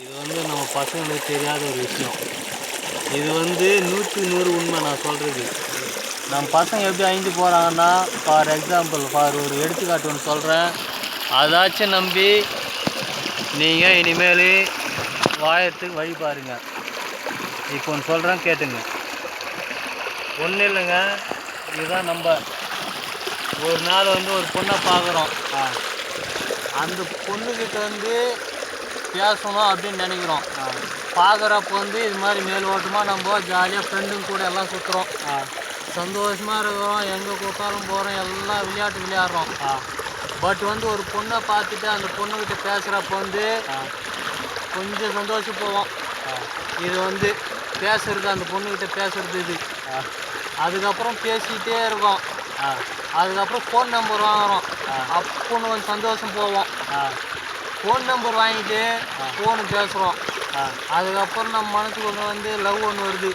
இது வந்து நம்ம பசங்களுக்கு தெரியாத ஒரு விஷயம். இது வந்து 100க்கு 100 உண்மை நான் சொல்கிறது. நம்ம பசங்க எப்படி அழிஞ்சு போகிறாங்கன்னா, ஃபார் எக்ஸாம்பிள் ஒரு எடுத்துக்காட்டு ஒன்று சொல்கிறேன். அதாச்சும் நம்பி நீங்கள் இனிமேல் வாழறதுக்கு வழி பாருங்கள். இப்போ ஒன்று சொல்கிறேன் கேட்டுங்க. ஒன்றும் இல்லைங்க, இதுதான் நம்ம ஒரு நாள் வந்து ஒரு பொண்ணை பார்க்குறோம். அந்த பொண்ணுக்கிட்ட வந்து பேசணும் அப்படின்னு நினைக்கிறோம். பார்க்குறப்ப வந்து இது மாதிரி மேலோட்டமாக நம்ம ஜாலியாக ஃப்ரெண்டுங்க கூட எல்லாம் சுற்றுறோம். சந்தோஷமாக இருக்கிறோம், எங்கே கூட்டாலும் போகிறோம், எல்லாம் விளையாட்டு விளையாடுறோம். பட் வந்து ஒரு பொண்ணை பார்த்துட்டு அந்த பொண்ணுக்கிட்ட பேசுகிறப்ப வந்து கொஞ்சம் சந்தோஷம் போவோம். இது வந்து பேசுறது, அந்த பொண்ணுக்கிட்ட பேசுறது இது. அதுக்கப்புறம் பேசிக்கிட்டே இருக்கோம். அதுக்கப்புறம் ஃபோன் நம்பர் வாங்குகிறோம். அப்போ கொஞ்சம் சந்தோஷம் போவோம். ஃபோன் நம்பர் வாங்கிட்டு ஃபோனு பேசுகிறோம். அதுக்கப்புறம் நம்ம மனசுக்குள்ள வந்து லவ் ஒன்று வருது.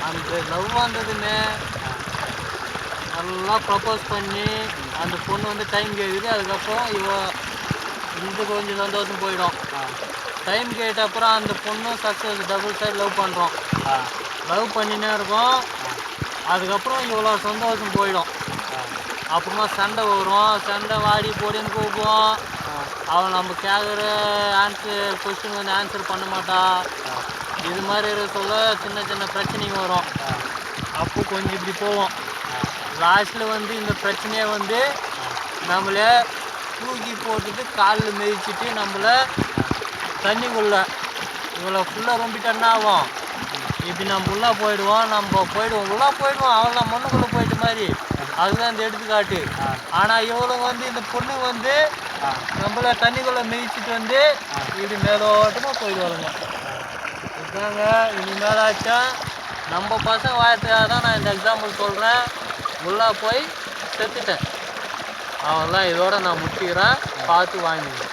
அந்த லவ் வந்ததுமே நல்லா ப்ரப்போஸ் பண்ணி அந்த பொண்ணு வந்து டைம் கேட்குது. அதுக்கப்புறம் இது கொஞ்சம் சந்தோஷம் போயிடும். டைம் கேட்ட அப்புறம் அந்த பொண்ணும் சக்ஸஸ் டபுள் சைடு லவ் பண்ணுறோம். லவ் பண்ணினே இருக்கோம். அதுக்கப்புறம் இவ்வளோ சந்தோஷம் போயிடும். அப்புறமா சண்டை வரும். சண்டை வாடி போடின்னு கூப்பிடுவோம். அவன் நம்ம கேட்குற கொஸ்டின் வந்து ஆன்சர் பண்ண மாட்டா. இது மாதிரி இருக்க சொல்ல சின்ன சின்ன பிரச்சனைங்க வரும். அப்போ கொஞ்சம் இப்படி போவோம். லாஸ்ட்டில் வந்து இந்த பிரச்சனையை வந்து நம்மளை தூக்கி போட்டுட்டு காலில் மிதிச்சுட்டு நம்மளை தண்ணிக்குள்ளே இவ்வளோ ஃபுல்லாக ரொம்பிட்டோன்னா ஆகும். இப்படி நம்ம உள்ளே போயிடுவோம். உள்ளே போயிடுவோம். அவ்வளோ மண்ணுக்குள்ளே போயிட்ட மாதிரி. அதுதான் இந்த எடுத்துக்காட்டு. ஆனால் இவ்வளோ வந்து இந்த பொண்ணு வந்து நம்மள தண்ணிக்குள்ளே மிதிச்சுட்டு வந்து இப்படி மேலோட்டமாக போயிடுவாருங்க. இதுதாங்க இனிமேலாச்சும் நம்ம பசங்க வாழத்துக்காக தான் நான் இந்த எக்ஸாம்பிள் சொல்கிறேன். உள்ளே போய் செத்துட்டேன். அவன்லாம் இதோட நான் முட்டிக்கிறேன். பார்த்து வாங்கிங்க.